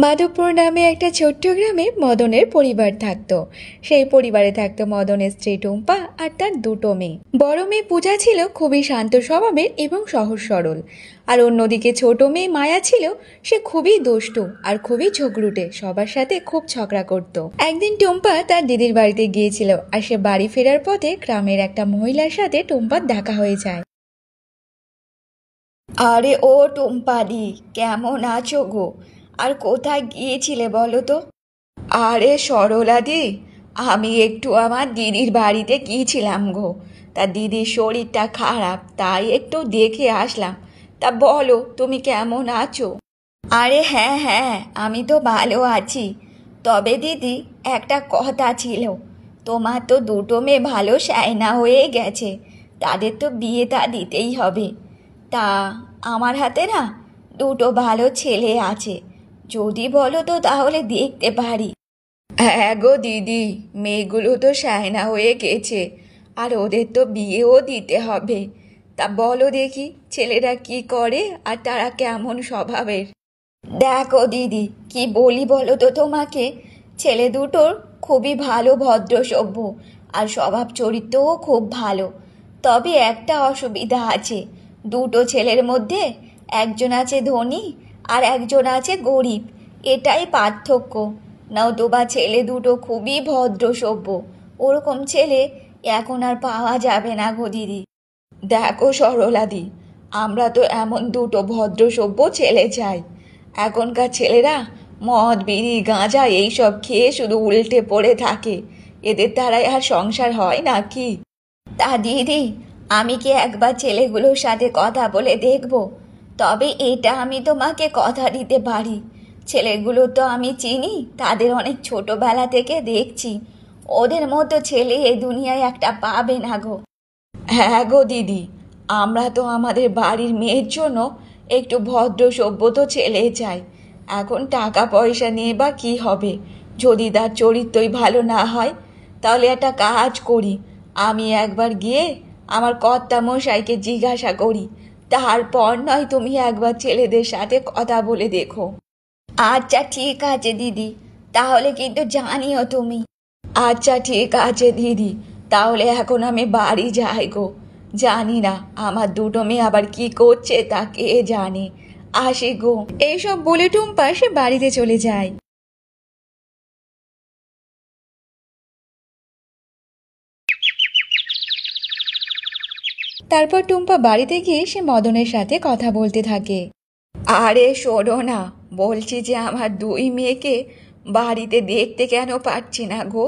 মাধবপুর নামে একটা ছোট্ট গ্রামে মদনের পরিবার থাকতো। সেই পরিবারে থাকতো মদনের স্ত্রী টুম্পা আর তার দুটো মেয়ে। বড় মেয়ে পূজা ছিল খুবই শান্ত স্বভাবের এবং সহজ সরল, আর অন্যদিকে ছোট মেয়ে মায়া ছিল, সে খুবই দুষ্টু আর খুবই ঝগড়ুটে, সবার সাথে খুব ঝগড়া করত। একদিন টুম্পা তার দিদির বাড়িতে গিয়েছিল, আর সে বাড়ি ফেরার পথে গ্রামের একটা মহিলার সাথে টুম্পার দেখা হয়ে যায়। আরে ও টুম্পাদি, কেমন আছো গো? আর কোথায় গিয়েছিলে বলো তো? আরে সরলাদি, আমি একটু আমার দিদির বাড়িতে গিয়েছিলাম গো। তা দিদির শরীরটা খারাপ, তাই একটু দেখে আসলাম। তা বলো, তুমি কেমন আছো? আরে হ্যাঁ হ্যাঁ, আমি তো ভালো আছি। তবে দিদি, একটা কথা ছিল। তোমার তো দুটো মেয়ে ভালো শায়না হয়ে গেছে, তাদের তো বিয়েটা দিতেই হবে। তা আমার হাতে না দুটো ভালো ছেলে আছে, যদি বলো তো তাহলে দেখতে পারি। হ্যাঁ গো দিদি, মেয়েগুলো তো শায়না হয়ে গেছে, আর ওদের তো বিয়েও দিতে হবে। তা বলো দেখি, ছেলেরা কি করে আর তারা কেমন স্বভাবের? দেখো দিদি, কি বলি বলো তো তোমাকে, ছেলে দুটোর খুবই ভালো, ভদ্র সভ্য, আর স্বভাব চরিত্রও খুব ভালো। তবে একটা অসুবিধা আছে, দুটো ছেলের মধ্যে একজন আছে ধনী আর একজন আছে গরিব, এটাই পার্থক্য। নতুবা ছেলে দুটো খুবই ভদ্র সভ্য, ওরকম ছেলে এখন আর পাওয়া যাবে না গো দিদি। দেখো সরলাদি, আমরা তো এমন দুটো ভদ্র সভ্য ছেলে চাই। এখনকার ছেলেরা মদ বিড়ি গাঁজা এইসব খেয়ে শুধু উল্টে পড়ে থাকে, এদের দ্বারাই আর সংসার হয় নাকি? তা দিদি, আমি কি একবার ছেলেগুলোর সাথে কথা বলে দেখব? তবে এটা আমি তোমাকে কথা দিতে পারি, ছেলেগুলো তো আমি চিনি, তাদের অনেক ছোটবেলা থেকে দেখছি, ওদের মতো ছেলে এ দুনিয়ায় একটা পাবে না গো। হ্যাঁ গো দিদি, আমরা তো আমাদের বাড়ির মেয়ের জন্য একটু ভদ্র সভ্য তো ছেলে চাই। এখন টাকা পয়সা নিয়ে বা কি হবে, যদি তার চরিত্রই ভালো না হয়? তাহলে একটা কাজ করি, আমি একবার গিয়ে আমার কর্তা মশাইকে জিজ্ঞাসা করি, তারপর নয় তুমি একবার ছেলেদের সাথে কথা বলে দেখো। আচ্ছা ঠিক আছে দিদি, তাহলে কিন্তু জানিও তুমি। আচ্ছা ঠিক আছে দিদি, তাহলে এখন আমি বাড়ি যাই গো। জানি না আমার দুটো মেয়ে আবার কি করছে, তা কে জানে। আসি গো। এইসব বলে টুম্পা সে বাড়িতে চলে যায়। তারপর টুম্পা বাড়িতে গিয়ে সে মদনের সাথে কথা বলতে থাকে। আরে শোনো না, বলছি যে আমার দুই মেয়েকে বাড়িতে দেখতে কেন পাচ্ছি না গো,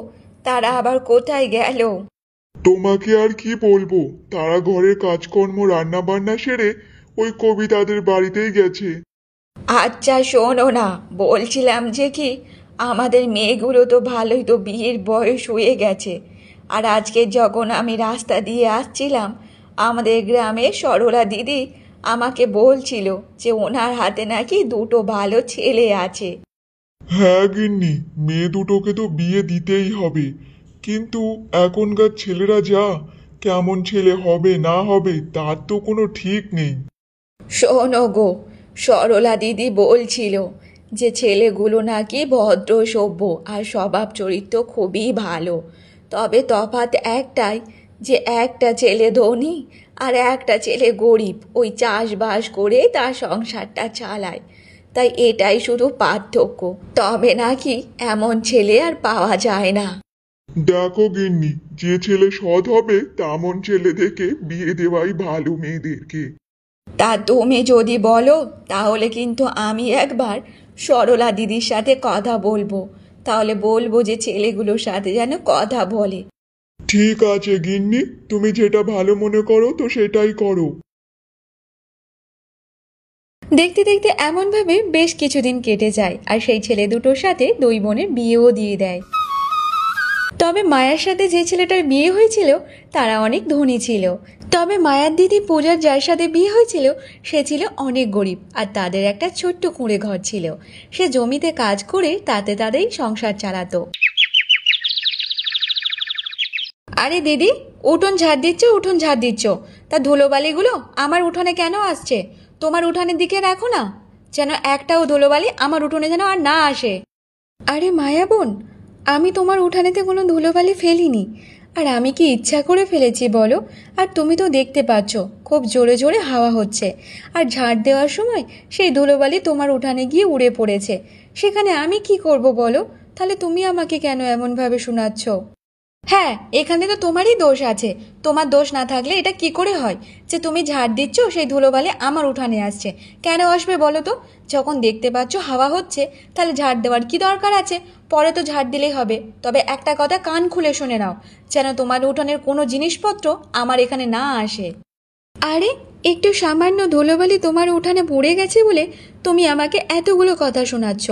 তারা আবার কোথায় গেল? তোমাকে আর কি বলবো, তারা ঘরের কাজকর্ম রান্না বান্না সেরে ওই কবিতাদের বাড়িতেই গেছে। আচ্ছা শোনো না, বলছিলাম যে কি, আমাদের মেয়েগুলো তো ভালোই তো বিয়ের বয়স হয়ে গেছে, আর আজকে যখন আমি রাস্তা দিয়ে আসছিলাম, আমাদের গ্রামে সরলা দিদি আমাকে বলছিল যে ওনার হাতে নাকি দুটো ভালো ছেলে আছে। হ্যাঁ গিন্নি, মেয়ে দুটোকে তো বিয়ে দিতেই হবে, কিন্তু এখনকার ছেলেরা যা, কেমন ছেলে হবে না হবে তার তো কোনো ঠিক নেই। শোনো গো, সরলা দিদি বলছিল যে ছেলেগুলো নাকি ভদ্র সভ্য আর স্বভাব চরিত্র খুবই ভালো। তবে তফাৎ একটাই, যে একটা ছেলে ধনী আর একটা ছেলে গরিব, ওই চাষবাস করে তার সংসারটা চালায়। তাই এটাই শুধু পার্থক্য, তবে নাকি এমন ছেলে আর পাওয়া যায় না। দেখো গিন্নি, যে ছেলে সৎ হবে তেমন ছেলে দেখে বিয়ে দেওয়াই ভালো মেয়েদেরকে। তা তুমি যদি বলো, তাহলে কিন্তু আমি একবার সরলা দিদির সাথে কথা বলবো, তাহলে বলবো যে ছেলেগুলোর সাথে যেন কথা বলে। ঠিক আছে গিন্নি, তুমি যেটা ভালো মনে করো তো সেটাই করো। দেখতে দেখতে এমনভাবে বেশ কিছুদিন কেটে যায়, আর সেই ছেলে দুটোর সাথে দুই বোনের বিয়েও দিয়ে দেয়। তবে মায়ার সাথে যে ছেলেটার বিয়ে হয়েছিল তারা অনেক ধনী ছিল। তবে মায়ার দিদি পূজার যার সাথে বিয়ে হয়েছিল সে ছিল অনেক গরিব, আর তাদের একটা ছোট্ট কুঁড়ে ঘর ছিল। সে জমিতে কাজ করে তাতে তাদেরই সংসার চালাতো। আরে দিদি, উঠোন ঝাড় দিচ্ছ, উঠোন ঝাড় দিচ্ছ, তা ধুলোবালিগুলো আমার উঠোনে কেন আসছে? তোমার উঠানের দিকে রাখো না। যেন একটাও ধুলোবালি আমার উঠোনে যেন আর না আসে। আরে মায়া বোন, আমি তোমার উঠানেতে কোনো ধুলোবালি ফেলিনি। আর আমি কি ইচ্ছা করে ফেলেছি বলো? আর তুমি তো দেখতে পাচ্ছ খুব জোরে জোরে হাওয়া হচ্ছে, আর ঝাড় দেওয়ার সময় সেই ধুলোবালি তোমার উঠানে গিয়ে উড়ে পড়েছে। সেখানে আমি কি করব বলো? তাহলে তুমি আমাকে কেন এমনভাবে শোনাচ্ছ? হ্যাঁ, এখানে তো তোমারই দোষ আছে। তোমার দোষ না থাকলে এটা কি করে হয় যে তুমি ঝাড় দিচ্ছ সেই ধুলোবালি আমার উঠানে আসছে? কেন আসবে বলো তো? যখন দেখতে পাচ্ছ হাওয়া হচ্ছে, তাহলে ঝাড় দেওয়ার কি দরকার আছে? পরে তো ঝাড় দিলেই হবে। তবে একটা কথা কান খুলে শুনে নাও, যেন তোমার উঠানের কোনো জিনিসপত্র আমার এখানে না আসে। আরে, একটু সামান্য ধুলোবালি তোমার উঠানে পড়ে গেছে বলে তুমি আমাকে এতগুলো কথা শোনাচ্ছ।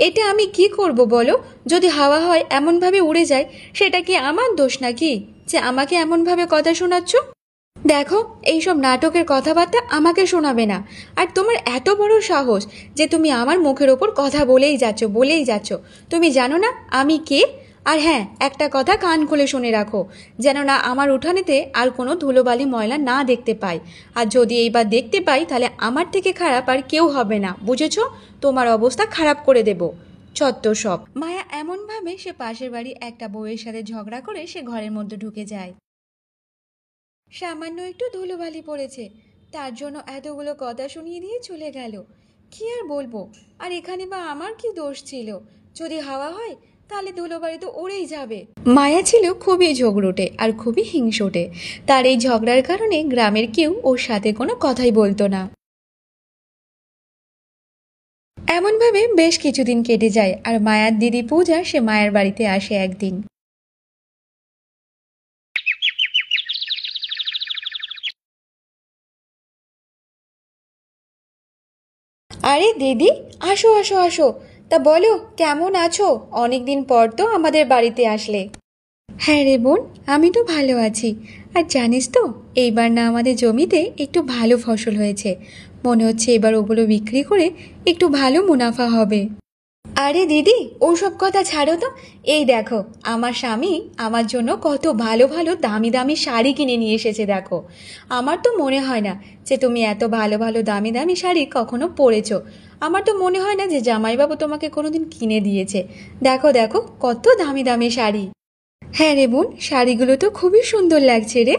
এটা আমি কি করব বলো? যদি হাওয়া হয় এমনভাবে উড়ে যায়, সেটা কি আমার দোষ নাকি যে আমাকে এমনভাবে কথা শোনাচ্ছ? দেখো, এইসব নাটকের কথাবার্তা আমাকে শোনাবে না। আর তোমার এত বড় সাহস যে তুমি আমার মুখের ওপর কথা বলেই যাচ্ছ। তুমি জানো না আমি কে? আর হ্যাঁ, একটা কথা কান খুলে শুনে রাখো, যেন না আমার উঠানেতে আর কোনো ধুলোবালি ময়লা না দেখতে পাই। আর যদি এইবার দেখতে পাই, তাহলে আমার থেকে খারাপ আর কেউ হবে না, বুঝেছো? তোমার অবস্থা খারাপ করে দেব। চত্বর সব। মায়া এমনভাবে সে পাশের বাড়ি একটা বউয়ের সাথে ঝগড়া করে সে ঘরের মধ্যে ঢুকে যায়। সামান্য একটু ধুলোবালি পড়েছে, তার জন্য এতগুলো কথা শুনিয়ে দিয়ে চলে গেল। কি আর বলবো? আর এখানে বা আমার কি দোষ ছিল? যদি হাওয়া হয় তাহলে ধুলোবালি তো উড়েই যাবে। মায়া ছিল খুবই ঝগড়ুটে আর খুবই হিংসুটে। তার এই ঝগড়ার কারণে গ্রামের কেউ ওর সাথে কোনো কথাই বলতো না। এমনভাবে বেশ কিছুদিন কেটে যায়, আর মায়ার দিদি পূজা সে মায়ের বাড়িতে আসে একদিন। আরে দিদি, আসো আসো আসো। তা বলো, কেমন আছো? অনেকদিন পর তো আমাদের বাড়িতে আসলে। হ্যাঁ রে বোন, আমি তো ভালো আছি। আর জানিস তো, এইবার না আমাদের জমিতে একটু ভালো ফসল হয়েছে। মনে হচ্ছে এবার ওগুলো বিক্রি করে একটু ভালো মুনাফা হবে। আরে দিদি, ওসব কথা ছাড়ো তো। এই দেখো, আমার স্বামী আমার জন্য কত ভালো ভালো দামি দামি শাড়ি কিনে নিয়ে এসেছে দেখো। আমার তো মনে হয় না যে তুমি এত ভালো ভালো দামি দামি শাড়ি কখনো পরেছো। আমার তো মনে হয় না যে জামাইবাবু তোমাকে কোনোদিন কিনে দিয়েছে। দেখো দেখো, কত দামি দামি শাড়ি। হ্যাঁ রে বোন, শাড়িগুলো তো খুবই সুন্দর লাগছে রে।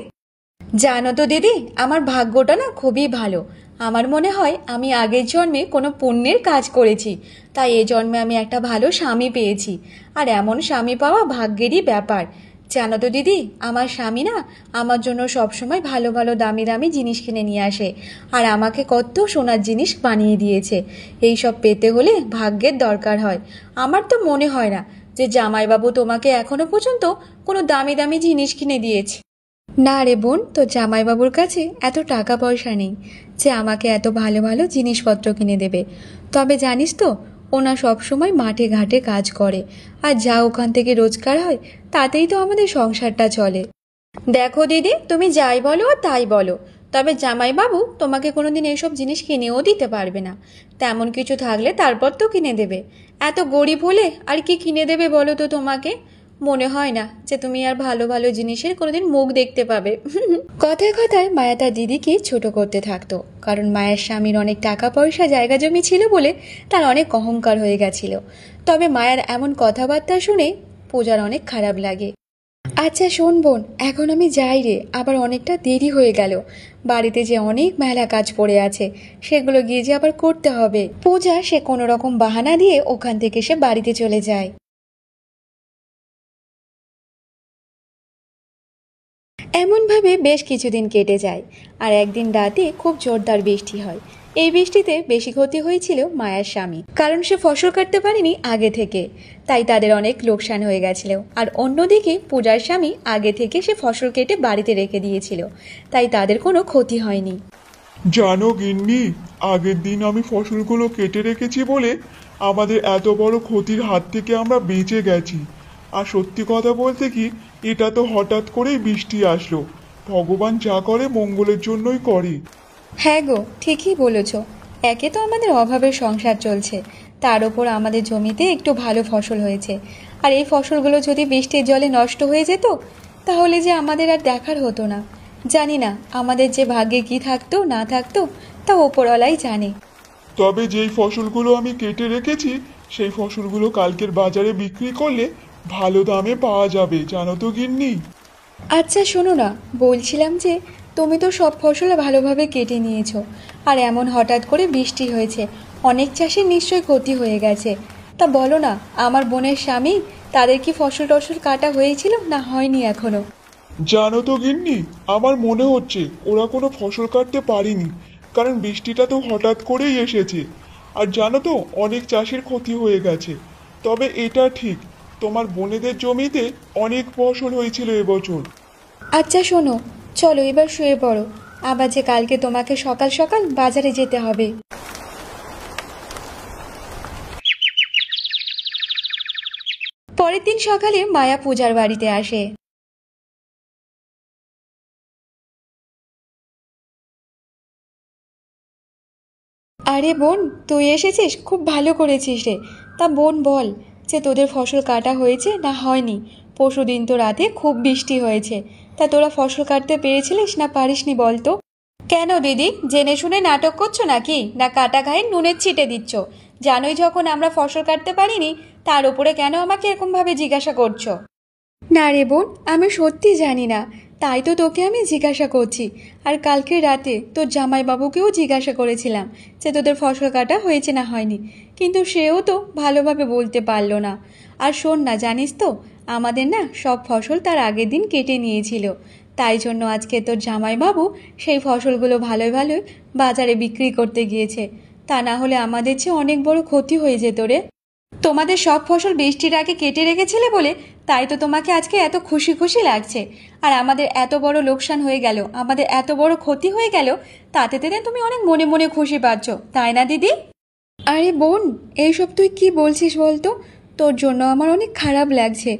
জানো তো দিদি, আমার ভাগ্যটা না খুবই ভালো। আমার মনে হয় আমি আগের জন্মে কোনো পুণ্যের কাজ করেছি, তাই এ জন্মে আমি একটা ভালো স্বামী পেয়েছি। আর এমন স্বামী পাওয়া ভাগ্যেরই ব্যাপার। জানো তো দিদি, আমার স্বামী না আমার জন্য সবসময় ভালো ভালো দামি দামি জিনিস কিনে নিয়ে আসে, আর আমাকে কত সোনার জিনিস বানিয়ে দিয়েছে। এই সব পেতে হলে ভাগ্যের দরকার হয়। আমার তো মনে হয় না যে জামাইবাবু তোমাকে এখনো পর্যন্ত কোনো দামি দামি জিনিস কিনে দিয়েছে। না রে বোন, তো জামাইবাবুর কাছে এত টাকা পয়সা নেই যে আমাকে এত ভালো ভালো জিনিসপত্র কিনে দেবে। তবে জানিস তো, ওনা সবসময় মাঠে ঘাটে কাজ করে, আর যা ওখান থেকে রোজগার হয় তাতেই তো আমাদের সংসারটা চলে। দেখো দিদি, তুমি যাই বলো আর তাই বলো, তবে জামাইবাবু তোমাকে কোনোদিন এইসব জিনিস কিনেও দিতে পারবে না। তেমন কিছু থাকলে তারপর তো কিনে দেবে। এত গরিব হলে আর কি কিনে দেবে বলো তো তোমাকে? মনে হয় না যে তুমি আর ভালো ভালো জিনিসের কোনোদিন মুখ দেখতে পাবে। কথায় কথায় মায়া তার দিদিকে ছোট করতে থাকতো, কারণ মায়ের স্বামীর অনেক টাকা পয়সা জায়গা জমি ছিল বলে তার অনেক অহংকার হয়ে গেছিল। তবে মায়ের এমন কথাবার্তা শুনে পূজার অনেক খারাপ লাগে। আচ্ছা শোন বোন, এখন আমি যাই রে, আবার অনেকটা দেরি হয়ে গেল। বাড়িতে যে অনেক মেলা কাজ পড়ে আছে, সেগুলো গিয়ে যে আবার করতে হবে। পূজা সে কোনো রকম বাহানা দিয়ে ওখান থেকে সে বাড়িতে চলে যায়। এমনভাবে বেশ কিছুদিন কেটে যায়, আর একদিন রাতে খুব জোরদার বৃষ্টি হয়। এই বৃষ্টিতে বেশি ক্ষতি হয়েছিল মায়ার স্বামী, কারণ সে ফসল কাটতে পারেনি আগে থেকে, তাই তাদের অনেক লোকসান হয়ে গেছিল। আর অন্যদিকে পূজার স্বামী আগে থেকে সে ফসল কেটে বাড়িতে রেখে দিয়েছিল, তাই তাদের কোনো ক্ষতি হয়নি। জানো গিন্নি, আগের দিন আমি ফসলগুলো কেটে রেখেছি বলে আমাদের এত বড় ক্ষতির হাত থেকে আমরা বেঁচে গেছি। আর সত্যি কথা বলতে কি, এটা তো হঠাৎ করেই বৃষ্টি আসলো। ভগবান যা করে মঙ্গলের জন্যই করে। হ্যাঁ গো, ঠিকই বলেছ। একে তো আমাদের অভাবের সংসার চলছে, তার ওপর আমাদের জমিতে একটু ভালো ফসল হয়েছে। আর এই ফসলগুলো যদি বৃষ্টির জলে নষ্ট হয়ে যেত, তাহলে যে আমাদের আর দেখার হতো না। জানি না আমাদের যে ভাগ্যে কি থাকতো না থাকতো, তা ওপরওয়ালাই জানে। তবে যেই ফসলগুলো আমি কেটে রেখেছি সেই ফসলগুলো কালকের বাজারে বিক্রি করলে ভালো দামে পাওয়া যাবে, জানো তো গিন্নি। আচ্ছা শোনো না, বলছিলাম যে তুমি তো সব ফসল ভালোভাবে কেটে নিয়েছো, আর এমন হঠাৎ করে বৃষ্টি হয়েছে, অনেক চাষের নিশ্চয়ই ক্ষতি হয়ে গেছে। তা বলো না, আমার বোনের স্বামী, তাদের কি ফসল টসল কাটা হয়েছিল না হয়নি এখনো? জানো তো গিন্নি, আমার মনে হচ্ছে ওরা কোনো ফসল কাটতে পারেনি, কারণ বৃষ্টিটা তো হঠাৎ করেই এসেছে। আর জানো তো অনেক চাষের ক্ষতি হয়ে গেছে। তবে এটা ঠিক, তোমার বোনেদের জমিতে অনেক ফসল হয়েছিল এবছর। আচ্ছা শোনো, চলো এবার শুয়ে পড়ো, আবার যে কালকে তোমাকে সকাল সকাল বাজারে যেতে হবে। পরের দিন সকালে মায়া পূজার বাড়িতে আসে। আরে বোন, তুই এসেছিস, খুব ভালো করেছিস রে। তা বোন বল, যে তোদের ফসল কাটা হয়েছে না হয়নি? পরশুদিন তো রাতে খুব বৃষ্টি হয়েছে, তা তোরা ফসল কাটতে পেরেছিলিস না পারিসনি বল তো? কেন দিদি, জেনে শুনে নাটক করছো নাকি, না কাটা ঘায়ে নুনের ছিটে দিচ্ছ? জানোই যখন আমরা ফসল কাটতে পারিনি, তার উপরে কেন আমাকে এরকমভাবে জিজ্ঞাসা করছো? না রে বোন, আমি সত্যি জানি না, তাই তো তোকে আমি জিজ্ঞাসা করছি। আর কালকে রাতে তোর জামাইবাবুকেও জিজ্ঞাসা করেছিলাম যে তোদের ফসল কাটা হয়েছে না হয়নি, কিন্তু সেও তো ভালোভাবে বলতে পারলো না। আর শোন না, জানিস তো আমাদের না সব ফসল তার আগের দিন কেটে নিয়েছিল, তাই জন্য আজকে তোর জামাইবাবু সেই ফসলগুলো ভালোই ভালোই বাজারে বিক্রি করতে গিয়েছে। তা না হলে আমাদের যে অনেক বড় ক্ষতি হয়ে যেত রে। তোমাদের সব ফসল বৃষ্টির আগে কেটে রেখেছিলে বলে তাই তো তোমাকে আজকে এত খুশি খুশি লাগছে। আর আমাদের এত বড় লোকসান হয়ে গেল, আমাদের এত বড় ক্ষতি হয়ে গেল, তাতে তুমি অনেক মনে মনে খুশি পাচ্ছ, তাই না দিদি? আরে বোন, এইসব তুই কি বলছিস বলতো? তোর জন্য আমার অনেক খারাপ লাগছে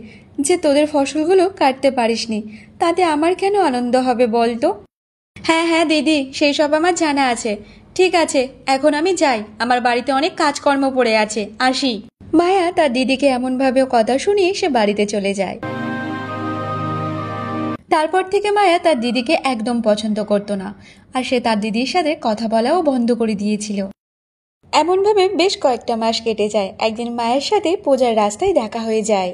যে তোদের ফসলগুলো কাটতে পারিসনি, তাতে আমার কেন আনন্দ হবে বলতো? হ্যাঁ হ্যাঁ দিদি, সেই সব আমার জানা আছে। ঠিক আছে, এখন আমি যাই, আমার বাড়িতে অনেক কাজকর্ম পড়ে আছে, আসি। মায়া তার দিদিকে এমনভাবে কথা শুনিয়ে সে বাড়িতে চলে যায়। তারপর থেকে মায়া তার দিদিকে একদম পছন্দ করতো না, আর সে তার দিদির সাথে কথা বলাও বন্ধ করে দিয়েছিল। এমনভাবে বেশ কয়েকটা মাস কেটে যায়। একদিন মায়ের সাথে পূজার রাস্তায় দেখা হয়ে যায়।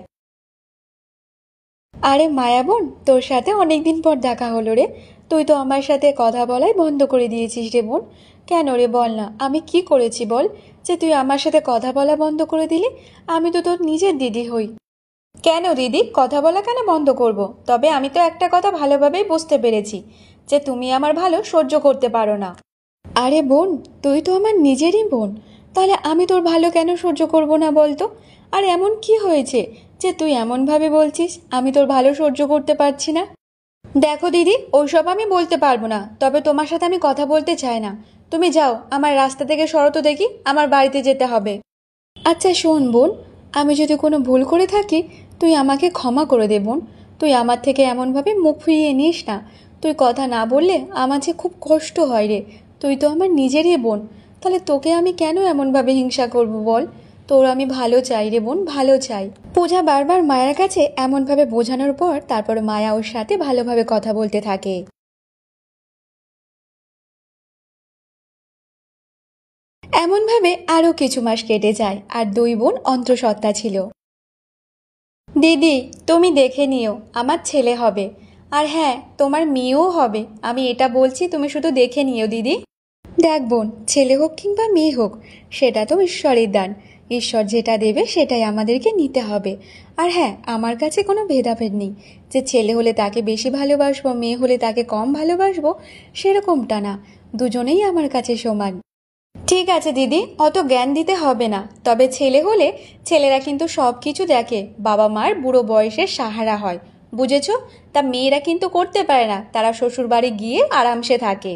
আরে মায়া বোন, তোর সাথে অনেকদিন পর দেখা হলো রে। তুই তো আমার সাথে কথা বলাই বন্ধ করে দিয়েছিস রে বোন। কেন রে, বল না, আমি কি করেছি বল যে তুই আমার সাথে কথা বলা বন্ধ করে দিলি? আমি তো তোর নিজের দিদি হই। কেন দিদি, কথা বলা কেন বন্ধ করব? তবে আমি তো একটা কথা ভালোভাবেই বুঝতে পেরেছি, যে তুমি আমার ভালো সহ্য করতে পারো না। আরে বোন, তুই তো আমার নিজেরই বোন, তাহলে আমি তোর ভালো কেন সহ্য করব না বলতো? আর এমন কি হয়েছে যে তুই এমনভাবে বলছিস আমি তোর ভালো সহ্য করতে পারছি না? দেখো দিদি, ওইসব আমি বলতে পারবো না, তবে তোমার সাথে আমি কথা বলতে চাই না। তুমি যাও, আমার রাস্তা থেকে সরো তো দেখি, আমার বাড়িতে যেতে হবে। আচ্ছা শোন বোন, আমি যদি কোনো ভুল করে থাকি তুই আমাকে ক্ষমা করে দে বোন। তুই আমার থেকে এমনভাবে মুখ ফিরিয়ে নিস না। তুই কথা না বললে আমার যে খুব কষ্ট হয় রে। তুই তো আমার নিজেরই বোন, তাহলে তোকে আমি কেন এমনভাবে হিংসা করব বল? তোর আমি ভালো চাই রে বোন, ভালো চাই। পূজা বারবার মায়ের কাছে এমনভাবে বোঝানোর পর তারপর মায়া ওর সাথে ভালোভাবে কথা বলতে থাকে। এমনভাবে আরও কিছু মাস কেটে যায়, আর দুই বোন অন্তঃসত্ত্বা ছিল। দিদি, তুমি দেখে নিও, আমার ছেলে হবে। আর হ্যাঁ, তোমার মেয়েও হবে, আমি এটা বলছি, তুমি শুধু দেখে নিও দিদি। দেখ বোন, ছেলে হোক কিংবা মেয়ে হোক, সেটা তো ঈশ্বরের দান। ঈশ্বর যেটা দেবে সেটাই আমাদেরকে নিতে হবে। আর হ্যাঁ, আমার কাছে কোনো ভেদাভেদ নেই যে ছেলে হলে তাকে বেশি ভালোবাসবো, মেয়ে হলে তাকে কম ভালোবাসবো, সেরকমটা না। দুজনেই আমার কাছে সমান। ঠিক আছে দিদি, অত জ্ঞান দিতে হবে না। তবে ছেলে হলে ছেলেরা কিন্তু সব কিছু দেখে, বাবা মার বুড়ো বয়সের সাহারা হয়, বুঝেছো? তা মেয়েরা কিন্তু করতে পারে না, তারা শ্বশুর বাড়ি গিয়ে আরামসে থাকে।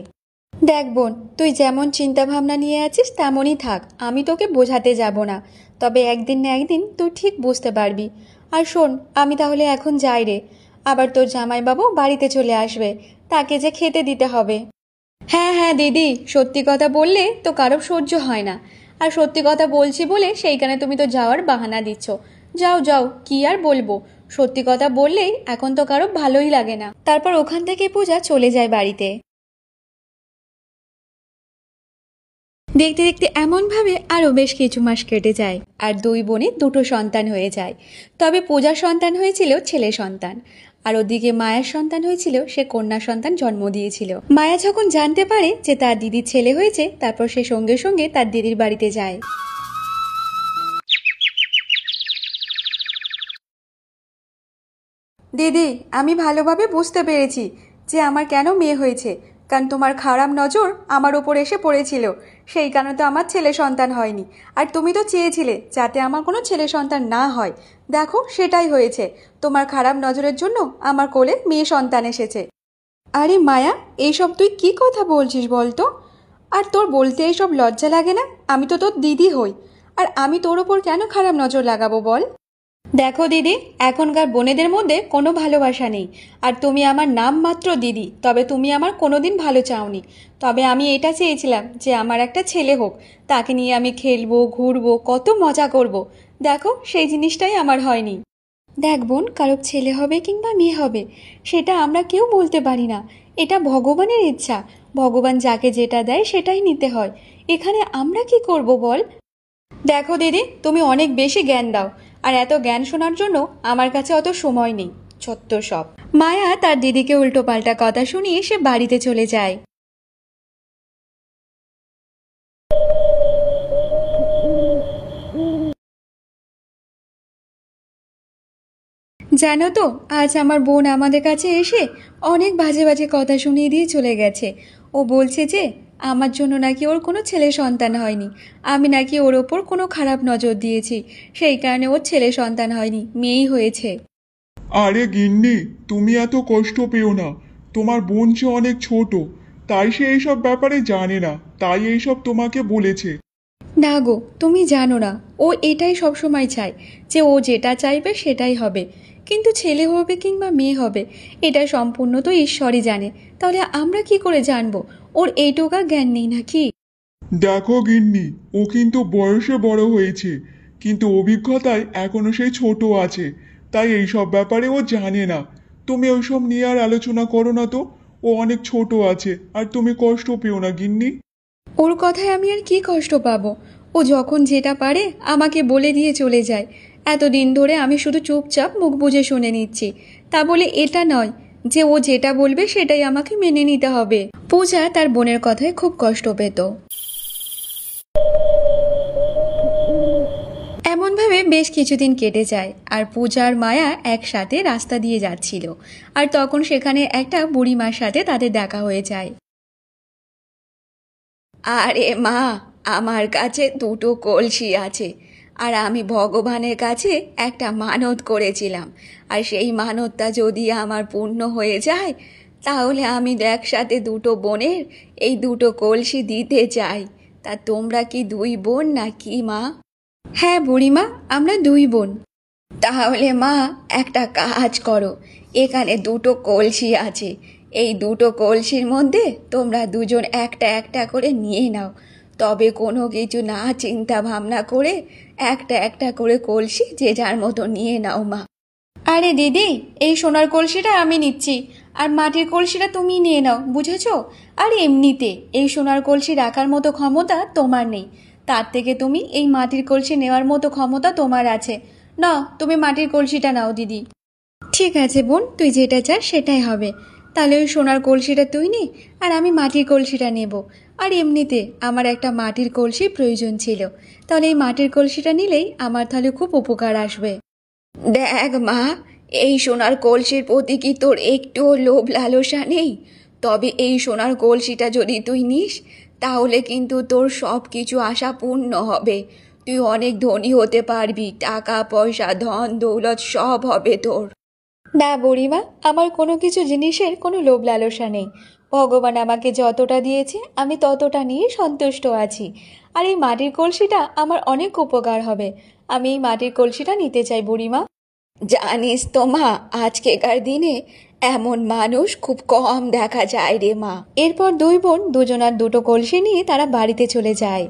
দেখ বোন, তুই যেমন চিন্তা ভাবনা নিয়ে আছিস তেমনই থাক, আমি তোকে বোঝাতে যাব না। তবে একদিন না একদিন তুই ঠিক বুঝতে পারবি। আর শোন, আমি তাহলে এখন যাই রে, আবার তোর জামাইবাবু বাড়িতে চলে আসবে, তাকে যে খেতে দিতে হবে। হ্যাঁ হ্যাঁ দিদি, সত্যি কথা বললে তো কারো সহ্য হয় না, আর সত্যি কথা বলছি বলে সেইখানে তুমি তো যাওয়ার বাহানা দিচ্ছ। যাও যাও, কি আর বলবো, সত্যি কথা বললেই এখন তো কারো ভালোই লাগে না। তারপর ওখান থেকে পূজা চলে যায় বাড়িতে। দেখতে দেখতে এমনভাবে আরও বেশ কিছু মাস কেটে যায় আর দুই বোনের দুটো সন্তান হয়ে যায়। তবে পূজার সন্তান হয়েছিল ছেলে সন্তান, আর ওদিকে মায়ের সন্তান হয়েছিল সে কন্যা সন্তান জন্ম দিয়েছিল। মায়া যখন জানতে পারে যে তার দিদির ছেলে হয়েছে, তারপর সে সঙ্গে সঙ্গে তার দিদির বাড়িতে যায়। দিদি, আমি ভালোভাবে বুঝতে পেরেছি যে আমার কেন মেয়ে হয়েছে, কারণ তোমার খারাপ নজর আমার ওপর এসে পড়েছিল, সেই কারণে তো আমার ছেলে সন্তান হয়নি। আর তুমি তো চেয়েছিলে যাতে আমার কোনো ছেলে সন্তান না হয়, দেখো সেটাই হয়েছে। তোমার খারাপ নজরের জন্য আমার কোলে মেয়ে সন্তান এসেছে। আরে মায়া, এইসব তুই কি কথা বলছিস বলতো? আর তোর বলতে এইসব লজ্জা লাগে না? আমি তো তোর দিদি হই, আর আমি তোর ওপর কেন খারাপ নজর লাগাবো বল? দেখো দিদি, এখনকার বোনেদের মধ্যে কোনো ভালোবাসা নেই। আর তুমি আমার নাম মাত্র দিদি, তবে তুমি আমার কোনোদিন ভালো চাওনি। তবে আমি এটা চেয়েছিলাম যে আমার একটা ছেলে হোক, তাকে নিয়ে আমি খেলবো, ঘুরবো, কত মজা করব। দেখো সেই জিনিসটাই আমার হয়নি। দেখ বোন, কারোর ছেলে হবে কিংবা মেয়ে হবে সেটা আমরা কেউ বলতে পারি না, এটা ভগবানের ইচ্ছা। ভগবান যাকে যেটা দেয় সেটাই নিতে হয়, এখানে আমরা কি করব বল? দেখো দিদি, তুমি অনেক বেশি জ্ঞান দাও, আর এত জ্ঞান শোনার জন্য আমার কাছে অত সময় নেই। ছত্ত সব। মায়া তার দিদিকে উল্টো পাল্টা কথা শুনিয়ে সে বাড়িতে চলে যায়। জানো তো, আজ আমার বোন আমাদের কাছে এসে অনেক বাজে বাজে কথা শুনিয়ে দিয়ে চলে গেছে। ও বলছে যে আমার জন্য নাকি ওর কোনো ছেলে সন্তান হয়নি, আমি নাকি ওর ওপর কোনো খারাপ নজর দিয়েছি, সেই কারণে ওর ছেলে সন্তান হয়নি, মেয়েই হয়েছে। আরে গিন্নি, তুমি এত কষ্ট পেও না। তোমার বোন যে অনেক ছোট, তাই সে এইসব ব্যাপারে জানে না, তাই এইসব তোমাকে বলেছে। না গো, তুমি জানো না, ও এটাই সবসময় চায় যে ও যেটা চাইবে সেটাই হবে, কিন্তু ছেলে হবে কিংবা মেয়ে হবে এটা সম্পূর্ণ তো ঈশ্বরই জানে। তাহলে আমরা কি করে জানবো? ওর এইটুকা জ্ঞান নেই নাকি? দেখো গিন্নি, ও কিন্তু বয়সে বড় হয়েছে, কিন্তু অভিজ্ঞতায় এখনো সেই ছোট আছে, তাই এইসব ব্যাপারে ও জানে না। তুমি ওইসব নিয়ে আর আলোচনা করো না তো। ও অনেক ছোট আছে, আর তুমি কষ্ট পেও না গিন্নি। ওর কথায় আমি আর কি কষ্ট পাবো? ও যখন যেটা পারে আমাকে বলে দিয়ে চলে যায়। এতদিন ধরে আমি শুধু চুপচাপ মুখ বুজে শুনে নিচ্ছি, তা বলে এটা নয় যে ও যেটা বলবে সেটাই আমাকে মেনে নিতে হবে। পূজা তার বোনের কথায় খুব কষ্ট পেত। এমনভাবে বেশ কিছুদিন কেটে যায়, আর পূজা আর মায়া একসাথে রাস্তা দিয়ে যাচ্ছিল, আর তখন সেখানে একটা বুড়িমার সাথে তাদের দেখা হয়ে যায়। আরে মা, আমার কাছে দুটো কলসি আছে, আর আমি ভগবানের কাছে একটা মানত করেছিলাম, আর সেই মানতটা যদি আমার পূর্ণ হয়ে যায় তাহলে আমি একসাথে দুটো বোনের এই দুটো কলসি দিতে চাই। তা তোমরা কি দুই বোন নাকি মা? হ্যাঁ বুড়িমা, আমরা দুই বোন। তাহলে মা, একটা কাজ করো, এখানে দুটো কলসি আছে, এই দুটো কলসির মধ্যে তোমরা দুজন একটা একটা করে নিয়ে নাও। তবে কোনো কিছু না চিন্তা ভাবনা করে একটা একটা করে কলসি যে যার মতো নিয়ে নাও মা। আরে দিদি, এই সোনার কলসিটা আমি নিচ্ছি, আর মাটির কলসিটা তুমি নিয়ে নাও, বুঝেছো? আর এমনিতে এই সোনার কলসি রাখার মতো ক্ষমতা তোমার নেই, তার থেকে তুমি এই মাটির কলসি নেওয়ার মতো ক্ষমতা তোমার আছে। নাও, তুমি মাটির কলসিটা নাও দিদি। ঠিক আছে বোন, তুই যেটা চাস সেটাই হবে। তাহলে ওই সোনার কলসিটা তুই নে, আর আমি মাটির কলসিটা নেব। আর এমনিতে আমার একটা মাটির কলসির প্রয়োজন ছিল, তাহলে এই মাটির কলসিটা নিলেই আমার তাহলে খুব উপকার আসবে। দেখ মা, এই সোনার কলসির প্রতি কি তোর একটুও লোভ লালসা নেই? তবে এই সোনার কলসিটা যদি তুই নিস তাহলে কিন্তু তোর সব কিছু আশা পূর্ণ হবে, তুই অনেক ধনী হতে পারবি, টাকা পয়সা ধন দৌলত সব হবে তোর। না বুড়িমা, আমার কোনো কিছু জিনিসের কোনো লোভ লালসা নেই। ভগবান আমাকে যতটা দিয়েছে আমি ততটা নিয়ে সন্তুষ্ট আছি। আর এই মাটির কলসিটা আমার অনেক উপকার হবে, আমি এই মাটির কলসিটা নিতে চাই বুড়িমা। জানিস তো মা, আজকেকার দিনে এমন মানুষ খুব কম দেখা যায় রে মা। এরপর দুই বোন দুজনার দুটো কলসি নিয়ে তারা বাড়িতে চলে যায়।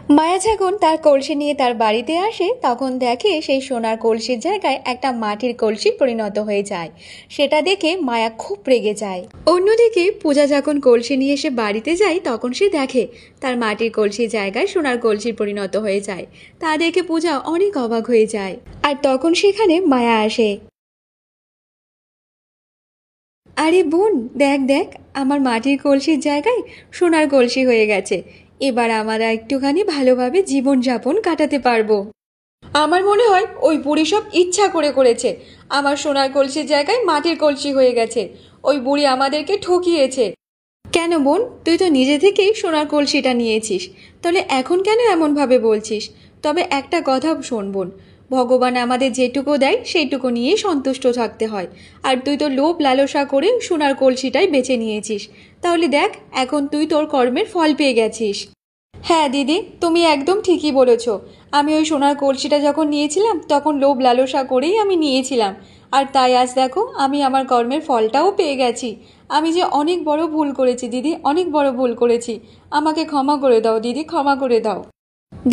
মায়া যখন তার কলসি নিয়ে তার বাড়িতে আসে তখন দেখে সেই সোনার কলসির জায়গায় একটা মাটির কলসি পরিণত হয়ে যায়। সেটা দেখে মায়া খুব রেগে যায়। অন্যদিকে পূজা যখন কলসি নিয়ে এসে বাড়িতে যায় তখন সে দেখে তার মাটির কলসির জায়গায় সোনার কলসি পরিণত হয়ে যায়। তা দেখে পূজা অনেক অবাক হয়ে যায়। আর তখন সেখানে মায়া আসে। আরে বোন, দেখ দেখ, আমার মাটির কলসির জায়গায় সোনার কলসি হয়ে গেছে। এবার আমরা একটুখানি ভালোভাবে জীবনযাপন কাটাতে পারবো। আমার মনে হয় ওই বুড়ি সব ইচ্ছা করে করেছে। আমার সোনার কলসির জায়গায় মাটির কলসি হয়ে গেছে। ওই বুড়ি আমাদেরকে ঠকিয়েছে। কেন বোন, তুই তো নিজে থেকেই সোনার কলসিটা নিয়েছিস, তাহলে এখন কেন এমনভাবে বলছিস? তবে একটা কথা শোন বোন, ভগবান আমাদের যেটুকু দেয় সেইটুকু নিয়েই সন্তুষ্ট থাকতে হয়। আর তুই তো লোভ লালসা করে সোনার কলসিটাই বেছে নিয়েছিস। তাহলে দেখ, এখন তুই তোর কর্মের ফল পেয়ে গেছিস। হ্যাঁ দিদি, তুমি একদম ঠিকই বলেছ। আমি ওই সোনার কলসিটা যখন নিয়েছিলাম তখন লোভ লালসা করেই আমি নিয়েছিলাম। আর তাই আজ দেখো আমি আমার কর্মের ফলটাও পেয়ে গেছি। আমি যে অনেক বড় ভুল করেছি দিদি, অনেক বড় ভুল করেছি। আমাকে ক্ষমা করে দাও দিদি, ক্ষমা করে দাও।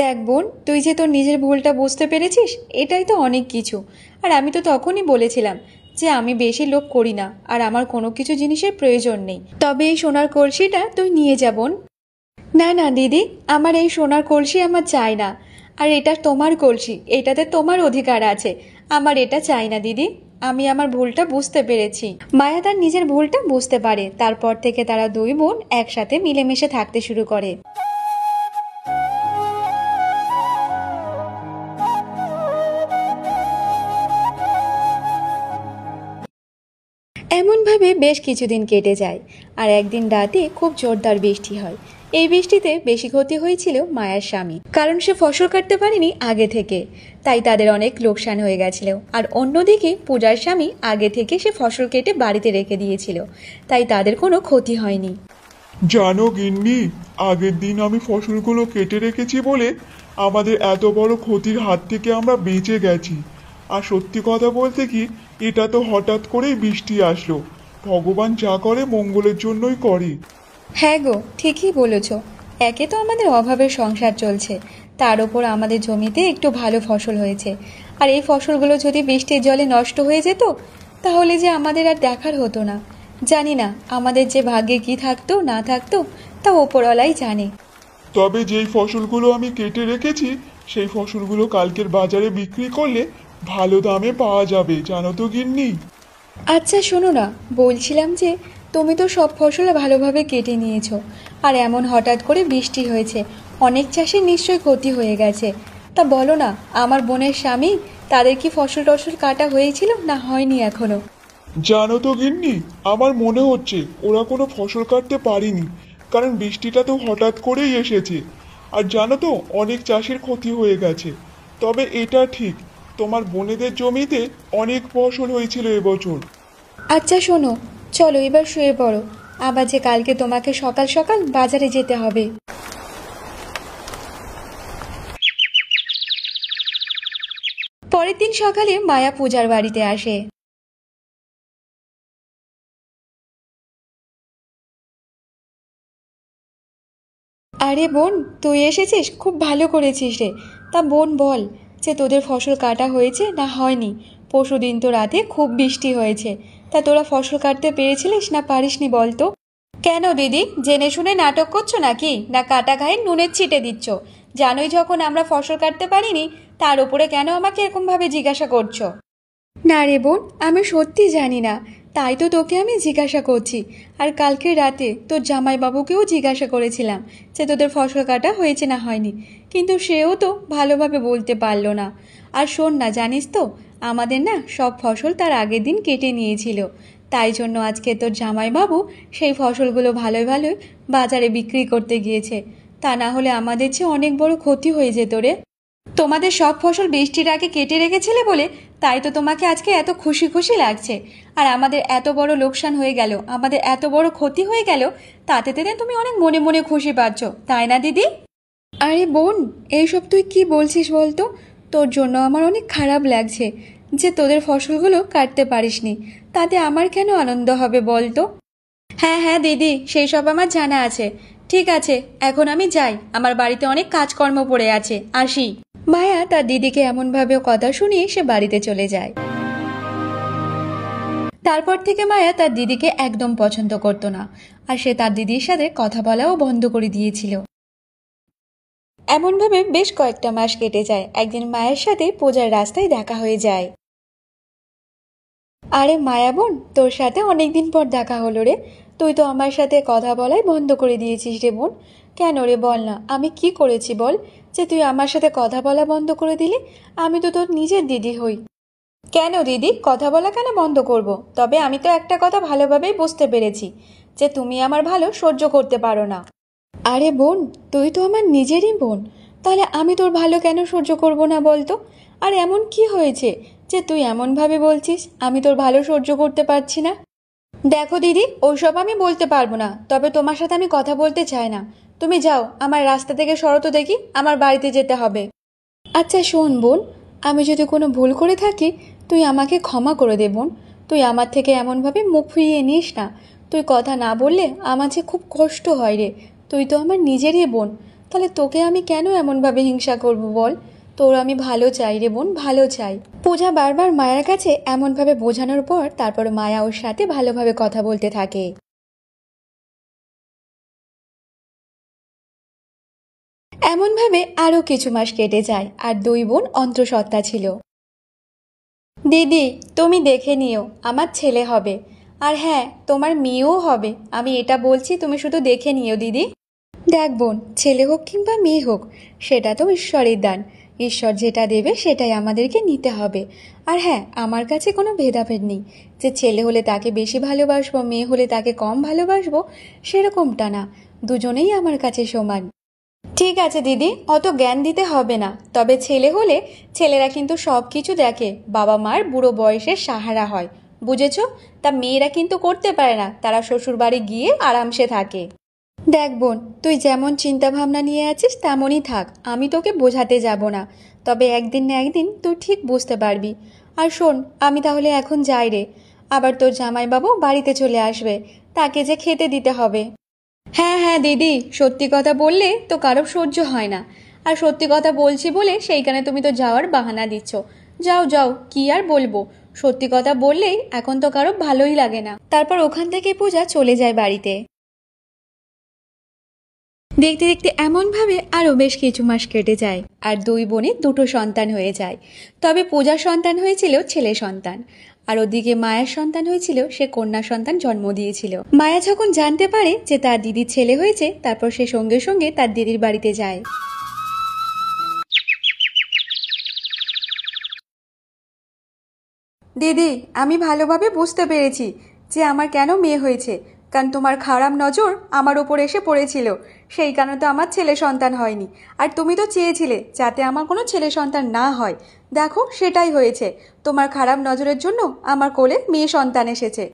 দেখ বোন, তুই যে তোর নিজের ভুলটা বুঝতে পেরেছিস এটাই তো অনেক কিছু। আর আমি তো তখনই বলেছিলাম যে আমি বেশি লোভ করি না আর আমার কোনো কিছু জিনিসের প্রয়োজন নেই। তবে এই সোনার কলসিটা তুই নিয়ে যা বোন। না না দিদি, আমার এই সোনার কলসি আমার চাই না। আর এটা তোমার কলসি, এটাতে তোমার অধিকার আছে। আমার এটা চাই না দিদি। আমি আমার ভুলটা বুঝতে পেরেছি। মায়া তার নিজের ভুলটা বুঝতে পারে। তারপর থেকে তারা দুই বোন একসাথে মিলেমিশে থাকতে শুরু করে। এমনভাবে বেশ কিছুদিন কেটে যায়। আর একদিন রাতে খুব জোরদার বৃষ্টি হয়। এই বৃষ্টিতে বেশি ক্ষতি হয়েছিল মায়ার স্বামী, কারণ সে ফসল কাটতে পারেনি আগে থেকে। তাই তাদের অনেক লোকসান হয়ে গেছিল। আর অন্যদিকে পূজার স্বামী আগে থেকে সে ফসল কেটে বাড়িতে রেখে দিয়েছিল, তাই তাদের কোনো ক্ষতি হয়নি। জানো গিন্নি, আগের দিন আমি ফসলগুলো কেটে রেখেছি বলে আমাদের এত বড় ক্ষতির হাত থেকে আমরা বেঁচে গেছি। আর সত্যি কথা বলতে কি, এটা তো হঠাৎ করেই বৃষ্টি আসলো। ভগবান যা করে মঙ্গলের জন্যই করে। হ্যাঁ গো, ঠিকই বলেছ। একে তো আমাদের অভাবের সংসার চলছে, তার উপর আমাদের জমিতে একটু ভালো ফসল হয়েছে। আর এই ফসলগুলো যদি বৃষ্টির জলে নষ্ট হয়ে যেত তাহলে যে আমাদের আর দেখার হতো না। জানি না আমাদের যে ভাগ্যে কি থাকতো না থাকতো, তা ওপরওয়ালাই জানে। তবে যেই ফসলগুলো আমি কেটে রেখেছি সেই ফসলগুলো কালকের বাজারে বিক্রি করলে ভালো দামে পাওয়া যাবে, জানো তো গিন্নি। আচ্ছা শোনো না, বলছিলাম যে তুমি তো সব ফসল ভালোভাবে কেটে নিয়েছো, আর এমন হঠাৎ করে বৃষ্টি হয়েছে, অনেক চাষির নিশ্চয়ই ক্ষতি হয়ে গেছে। তা বলো না, আমার বোনের স্বামী, তাদের কি ফসল টসল কাটা হয়েছিল না হয়নি এখনো? জানো তো গিন্নি, আমার মনে হচ্ছে ওরা কোনো ফসল কাটতে পারেনি, কারণ বৃষ্টিটা তো হঠাৎ করেই এসেছে। আর জানো তো, অনেক চাষের ক্ষতি হয়ে গেছে। তবে এটা ঠিক, তোমার বোনেদের জমিতে অনেক ফসল হয়েছিল এবছর। আচ্ছা শোনো, চলো এবার শুয়ে পড়ো, আবার যে কালকে তোমাকে সকাল সকাল বাজারে যেতে হবে। পরের দিন সকালে মায়া পূজার বাড়িতে আসে। আরে বোন, তুই এসেছিস, খুব ভালো করেছিস রে। তা বোন বল, যে তোদের ফসল কাটা হয়েছে না হয়নি? পরশুদিন তো রাতে খুব বৃষ্টি হয়েছে, তা তোরা ফসল কাটতে পেরেছিলিস না পারিসনি বল তো? কেন দিদি, জেনে শুনে নাটক করছো নাকি, না কাটা ঘায়ে নুনের ছিটে দিচ্ছ? জানোই যখন আমরা ফসল কাটতে পারিনি, তার উপরে কেন আমাকে এরকমভাবে জিজ্ঞাসা করছো? না রে বোন, আমি সত্যি জানি না, তাই তো তোকে আমি জিজ্ঞাসা করছি। আর কালকে রাতে তোর জামাইবাবুকেও জিজ্ঞাসা করেছিলাম যে তোদের ফসল কাটা হয়েছে না হয়নি, কিন্তু সেও তো ভালোভাবে বলতে পারলো না। আর শোন না, জানিস তো আমাদের না সব ফসল তার আগের দিন কেটে নিয়েছিল, তাই জন্য আজকে তোর জামাইবাবু সেই ফসলগুলো ভালোই ভালোই বাজারে বিক্রি করতে গিয়েছে। তা না হলে আমাদের যে অনেক বড় ক্ষতি হয়ে যেত রে। তোমাদের সব ফসল বৃষ্টির আগে কেটে রেখেছিলে বলে তাই তো তোমাকে আজকে এত খুশি খুশি লাগছে। আর আমাদের এত বড় লোকসান হয়ে গেল, আমাদের এত বড় ক্ষতি হয়ে গেল, তাতে তুমি অনেক মনে মনে খুশি পাচ্ছ, তাই না দিদি? আরে বোন, এইসব তুই কি বলছিস বলতো? তোর জন্য আমার অনেক খারাপ লাগছে যে তোদের ফসলগুলো কাটতে পারিসনি। তাতে আমার কেন আনন্দ হবে বলতো? হ্যাঁ হ্যাঁ দিদি, সেই সব আমার জানা আছে। ঠিক আছে, এখন আমি যাই, আমার বাড়িতে অনেক কাজকর্ম পড়ে আছে, আসি। মায়া তার দিদিকে এমনভাবে কথা শুনিয়ে সে বাড়িতে চলে যায়। তারপর থেকে মায়া তার দিদিকে একদম পছন্দ করতো না, আর সে তার দিদির সাথে কথা বলাও বন্ধ করে দিয়েছিল। এমনভাবে বেশ কয়েকটা মাস কেটে যায়। একদিন মায়ের সাথে পূজার রাস্তায় দেখা হয়ে যায়। আরে মায়া বোন, তোর সাথে অনেকদিন পর দেখা হলো রে। তুই তো আমার সাথে কথা বলাই বন্ধ করে দিয়েছিস রে বোন। কেন রে, বল না, আমি কি করেছি বল যে তুই আমার সাথে কথা বলা বন্ধ করে দিলি? আমি তো তোর নিজের দিদি হই। কেন দিদি, কথা বলা কেন বন্ধ করব? তবে আমি তো একটা কথা ভালোভাবেই বুঝতে পেরেছি যে তুমি আমার ভালো সহ্য করতে পারো না। আরে বোন, তুই তো আমার নিজেরই বোন, তাহলে আমি তোর ভালো কেন সহ্য করব না বলতো? আর এমন কি হয়েছে যে তুই এমনভাবে বলছিস আমি তোর ভালো সহ্য করতে পারছি না? দেখো দিদি, ওইসব আমি বলতে পারবো না, তবে তোমার সাথে আমি কথা বলতে চাই না। তুমি যাও, আমার রাস্তা থেকে সরো তো দেখি, আমার বাড়িতে যেতে হবে। আচ্ছা শোন বোন, আমি যদি কোনো ভুল করে থাকি তুই আমাকে ক্ষমা করে দে বোন। তুই আমার থেকে এমনভাবে মুখ ফিরিয়ে নিস না। তুই কথা না বললে আমার যে খুব কষ্ট হয় রে। তুই তো আমার নিজেরই বোন, তাহলে তোকে আমি কেন এমনভাবে হিংসা করব বল? তোর আমি ভালো চাই রে বোন, ভালো চাই। পূজা বারবার মায়ের কাছে এমনভাবে বোঝানোর পর তারপর মায়া ওর সাথে ভালোভাবে কথা বলতে থাকে। এমনভাবে আরও কিছু মাস কেটে যায়, আর দুই বোন অন্তঃসত্ত্বা ছিল। দিদি, তুমি দেখে নিও, আমার ছেলে হবে। আর হ্যাঁ, তোমার মেয়েও হবে, আমি এটা বলছি, তুমি শুধু দেখে নিও দিদি। দেখ বোন, ছেলে হোক কিংবা মেয়ে হোক, সেটা তো ঈশ্বরের দান। ঈশ্বর যেটা দেবে সেটাই আমাদেরকে নিতে হবে। আর হ্যাঁ, আমার কাছে কোনো ভেদাভেদ নেই যে ছেলে হলে তাকে বেশি ভালোবাসবো, মেয়ে হলে তাকে কম ভালোবাসবো, সেরকমটা না। দুজনেই আমার কাছে সমান। ঠিক আছে দিদি, অত জ্ঞান দিতে হবে না। তবে ছেলে হলে ছেলেরা কিন্তু সব কিছু দেখে, বাবা মার বুড়ো বয়সের সাহারা হয়, বুঝেছ? তা মেয়েরা কিন্তু করতে পারে না, তারা শ্বশুর বাড়ি গিয়ে আরামসে থাকে। দেখ বোন, তুই যেমন চিন্তা ভাবনা নিয়ে আছিস তেমনই থাক, আমি তোকে বোঝাতে যাব না। তবে একদিন না একদিন তুই ঠিক বুঝতে পারবি। আর শোন, আমি তাহলে এখন যাই রে। আবার তোর জামাইবাবু বাড়িতে চলে আসবে, তাকে যে খেতে দিতে হবে। হ্যাঁ হ্যাঁ দিদি, সত্যি কথা বললে তো কারো সহ্য হয় না। আর সত্যি কথা বলছি বলে সেইখানে তুমি তো যাওয়ার বাহানা দিচ্ছ। যাও যাও, কি আর বলবো, সত্যি কথা বললেই এখন তো কারো ভালোই লাগে না। তারপর ওখান থেকে পূজা চলে যায় বাড়িতে। দেখতে দেখতে এমনভাবে আরও বেশ কিছু মাস কেটে যায়, আর দুই বোনের দুটো সন্তান হয়ে যায়। তবে পূজার সন্তান হয়েছিল ছেলে সন্তান, আর ওদিকে মায়ের সন্তান হয়েছিল সে কন্যা সন্তান জন্ম দিয়েছিল। মায়া যখন জানতে পারে যে তার দিদির ছেলে হয়েছে, তারপর সে সঙ্গে সঙ্গে তার দিদির বাড়িতে যায়। দিদি, আমি ভালোভাবে বুঝতে পেরেছি যে আমার কেন মেয়ে হয়েছে, কারণ তোমার খারাপ নজর আমার ওপর এসে পড়েছিল, সেই কারণে তো আমার ছেলে সন্তান হয়নি। আর তুমি তো চেয়েছিলে যাতে আমার কোনো ছেলে সন্তান না হয়, দেখো সেটাই হয়েছে। তোমার খারাপ নজরের জন্য আমার কোলে মেয়ে সন্তান এসেছে।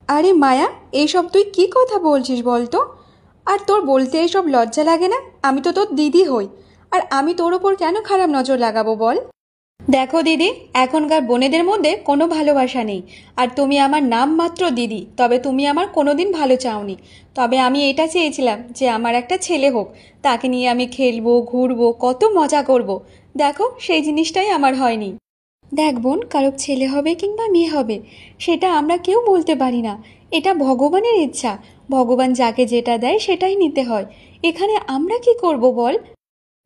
আরে মায়া, এইসব তুই কি কথা বলছিস বলতো? আর তোর বলতে এইসব লজ্জা লাগে না? আমি তো তোর দিদি হই, আর আমি তোর ওপর কেন খারাপ নজর লাগাবো বল? দেখো দিদি, এখনকার বোনেদের মধ্যে কোনো ভালোবাসা নেই। আর তুমি আমার নাম মাত্র দিদি, তবে তুমি আমার কোনোদিন ভালো চাওনি। তবে আমি এটা চেয়েছিলাম যে আমার একটা ছেলে হোক, তাকে নিয়ে আমি খেলবো, ঘুরবো, কত মজা করব। দেখো সেই জিনিসটাই আমার হয়নি। দেখ বোন, কারো ছেলে হবে কিংবা মেয়ে হবে সেটা আমরা কেউ বলতে পারি না, এটা ভগবানের ইচ্ছা। ভগবান যাকে যেটা দেয় সেটাই নিতে হয়, এখানে আমরা কি করব বল?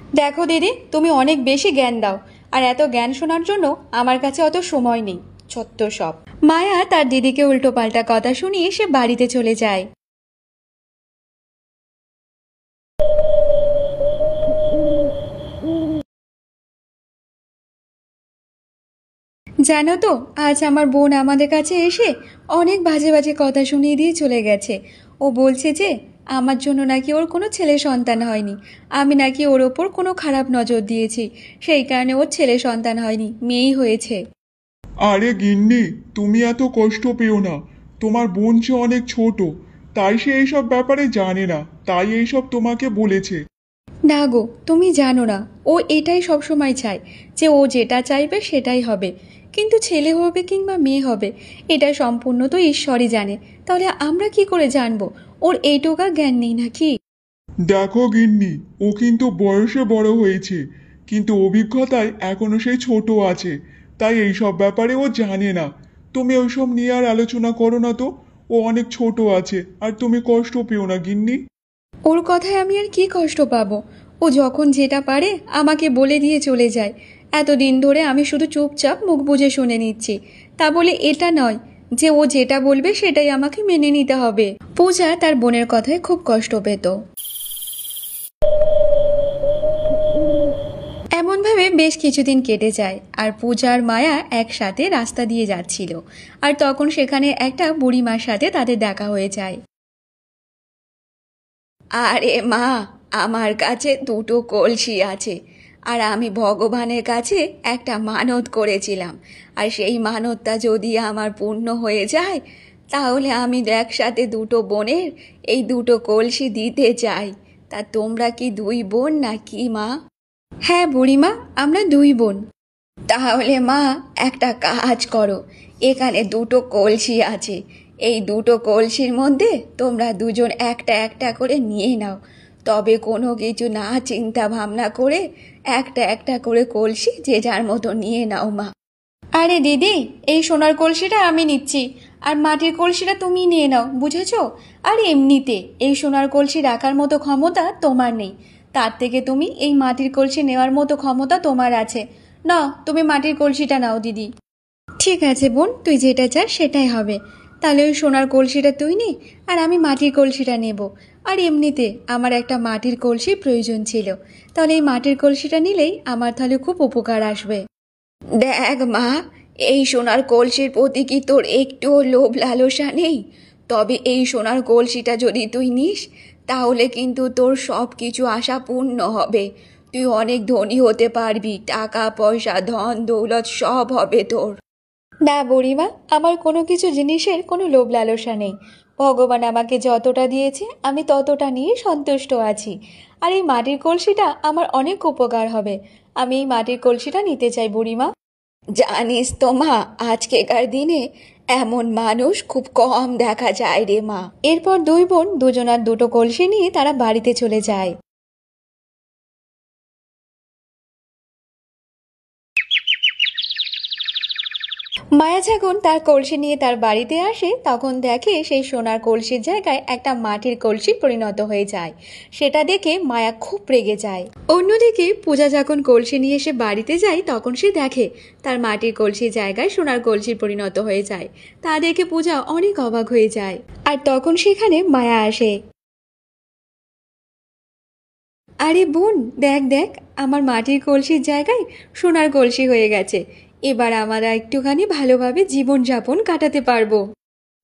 দেখো দিদি, তুমি অনেক বেশি জ্ঞান দাও, আর এত জ্ঞান শোনার জন্য আমার কাছে অত সময় নেই, ছত্ত সব। মায়া তার দিদিকে উল্টোপাল্টা কথা শুনিয়ে সে বাড়িতে চলে যায়। জানো তো, আজ আমার বোন আমাদের কাছে এসে অনেক বাজে বাজে কথা শুনিয়ে দিয়ে চলে গেছে। ও বলছে যে আমার জন্য নাকি ওর কোনো ছেলে সন্তান হয়নি, আমি নাকি ওর ওপর কোনো খারাপ নজর দিয়েছি, সেই কারণে ওর ছেলে সন্তান হয়নি, মেয়েই হয়েছে। আরে গিন্নি, তুমি এত কষ্ট পেও না। তোমার বোন যে অনেক ছোট, তাই সে এইসব ব্যাপারে জানে না, তাই এইসব তোমাকে বলেছে। না গো, তুমি জানো না, ও এটাই সবসময় চায় যে ও যেটা চাইবে সেটাই হবে, কিন্তু ছেলে হবে কিংবা মেয়ে হবে এটা সম্পূর্ণ তো ঈশ্বরই জানে। তাহলে আমরা কি করে জানবো? ওর এইটুকু জ্ঞান নেই নাকি? দেখো গিন্নি, ও কিন্তু বয়সে বড় হয়েছে, কিন্তু অভিজ্ঞতায় এখনো সেই ছোট আছে। তাই এইসব ব্যাপারে ও জানে না। তুমি ওইসব নিয়ে আর আলোচনা করো না তো। ও অনেক ছোট আছে, আর তুমি কষ্ট পেও না গিন্নি। ওর কথায় আমি আর কি কষ্ট পাবো? ও যখন যেটা পারে আমাকে বলে দিয়ে চলে যায়। এতদিন ধরে আমি শুধু চুপচাপ মুখ বুজে শুনে নিচ্ছি। তা বলে এটা নয় যে ও যেটা বলবে সেটাই আমাকে মেনে নিতে হবে। পূজা তার বোনের কথায় খুব কষ্ট পেত। এমনভাবে বেশ কিছুদিন কেটে যায়, আর পূজা আর মায়া একসাথে রাস্তা দিয়ে যাচ্ছিল। আর তখন সেখানে একটা বুড়িমার সাথে তাদের দেখা হয়ে যায়। আরে মা, আমার কাছে দুটো কলসি আছে, আর আমি ভগবানের কাছে একটা মানত করেছিলাম। আর সেই মানতটা যদি আমার পূর্ণ হয়ে যায়, তাহলে আমি একসাথে দুটো বোনের এই দুটো কলসি দিতে চাই। তা তোমরা কি দুই বোন না কি মা? হ্যাঁ বুড়িমা, আমরা দুই বোন। তাহলে মা, একটা কাজ করো, এখানে দুটো কলসি আছে, এই দুটো কলসির মধ্যে তোমরা দুজন একটা একটা করে নিয়ে নাও। তবে কোনো কিছু না চিন্তা ভাবনা করে একটা একটা করে কলসি যে যার মতো নিয়ে নাও মা। আরে দিদি, এই সোনার কলসিটা আমি নিচ্ছি, আর মাটির কলসিটা তুমি নিয়ে নাও, বুঝেছো? আর এমনিতে এই সোনার কলসি রাখার মতো ক্ষমতা তোমার নেই, তার থেকে তুমি এই মাটির কলসি নেওয়ার মতো ক্ষমতা তোমার আছে। নাও, তুমি মাটির কলসিটা নাও দিদি। ঠিক আছে বোন, তুই যেটা চাস সেটাই হবে। তাহলে ওই সোনার কলসিটা তুই নে, আর আমি মাটির কলসিটা নেব। আর এমনিতে আমার একটা মাটির কলসির প্রয়োজন ছিল, তাহলে এই মাটির কলসিটা নিলেই আমার তাহলে খুব উপকার আসবে। দেখ মা, এই সোনার কলসির প্রতি কি তোর একটুও লোভ লালসা নেই? তবে এই সোনার কলসিটা যদি তুই নিস, তাহলে কিন্তু তোর সব কিছু আশা পূর্ণ হবে। তুই অনেক ধনী হতে পারবি, টাকা পয়সা ধন দৌলত সব হবে তোর। না বুড়িমা, আমার কোনো কিছু জিনিসের কোনো লোভ লালসা নেই। ভগবান আমাকে যতটা দিয়েছে আমি ততটা নিয়ে সন্তুষ্ট আছি। আর এই মাটির কলসিটা আমার অনেক উপকার হবে। আমি এই মাটির কলসিটা নিতে চাই বুড়িমা। জানিস তো মা, আজকেকার দিনে এমন মানুষ খুব কম দেখা যায় রে মা। এরপর দুই বোন দুজনার দুটো কলসি নিয়ে তারা বাড়িতে চলে যায়। মায়া যখন তার কলসি নিয়ে তার বাড়িতে আসে, তখন দেখে সেই সোনার কলসির জায়গায় একটা মাটির কলসি পরিণত হয়ে যায়। সেটা দেখে মায়া খুব রেগে যায়। অন্যদিকে পূজা যখন কলসি নিয়ে এসে বাড়িতে যায়, তখন সে দেখে তার মাটির কলসির জায়গায় সোনার কলসি পরিণত হয়ে যায়। তা দেখে পূজা অনেক অবাক হয়ে যায়। আর তখন সেখানে মায়া আসে। আরে বোন, দেখ দেখ, আমার মাটির কলসির জায়গায় সোনার কলসি হয়ে গেছে। এবার আমরা একটুখানি ভালোভাবে জীবনযাপন কাটাতে পারবো।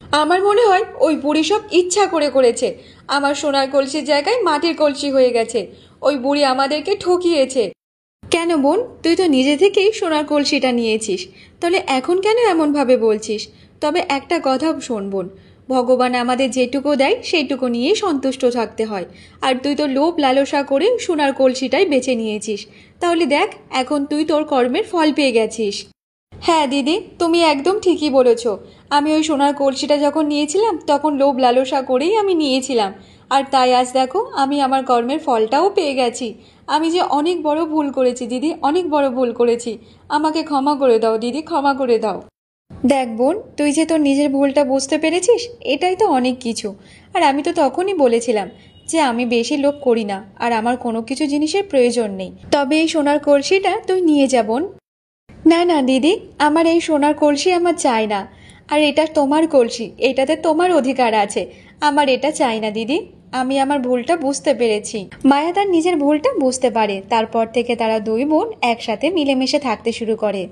আমার মনে হয় ওই বুড়ি সব ইচ্ছা করে করেছে। আমার সোনার কলসির জায়গায় মাটির কলসি হয়ে গেছে। ওই বুড়ি আমাদেরকে ঠকিয়েছে। কেন বোন, তুই তো নিজে থেকেই সোনার কলসিটা নিয়েছিস, তাহলে এখন কেন এমনভাবে বলছিস? তবে একটা কথা শোন বোন, ভগবান আমাদের যেটুকু দেয় সেইটুকু নিয়েই সন্তুষ্ট থাকতে হয়। আর তুই তো লোভ লালসা করে সোনার কলসিটাই বেছে নিয়েছিস। তাহলে দেখ, এখন তুই তোর কর্মের ফল পেয়ে গেছিস। হ্যাঁ দিদি, তুমি একদম ঠিকই বলেছ। আমি ওই সোনার কলসিটা যখন নিয়েছিলাম তখন লোভ লালসা করেই আমি নিয়েছিলাম। আর তাই আজ দেখো আমি আমার কর্মের ফলটাও পেয়ে গেছি। আমি যে অনেক বড় ভুল করেছি দিদি, অনেক বড় ভুল করেছি। আমাকে ক্ষমা করে দাও দিদি, ক্ষমা করে দাও। দেখ বোন, তুই যে তোর নিজের ভুলটা বুঝতে পেরেছিস, এটাই তো অনেক কিছু। আর আমি তো তখনই বলেছিলাম যে আমি বেশি লোভ করি না, আর আমার কোনো কিছু জিনিসের প্রয়োজন নেই। তবে এই সোনার কলসিটা তুই নিয়ে যা বোন। না না দিদি, আমার এই সোনার কলসি আমার চাই না। আর এটা তোমার কলসি, এটাতে তোমার অধিকার আছে। আমার এটা চাই না দিদি, আমি আমার ভুলটা বুঝতে পেরেছি। মায়া তার নিজের ভুলটা বুঝতে পারে। তারপর থেকে তারা দুই বোন একসাথে মিলেমিশে থাকতে শুরু করে।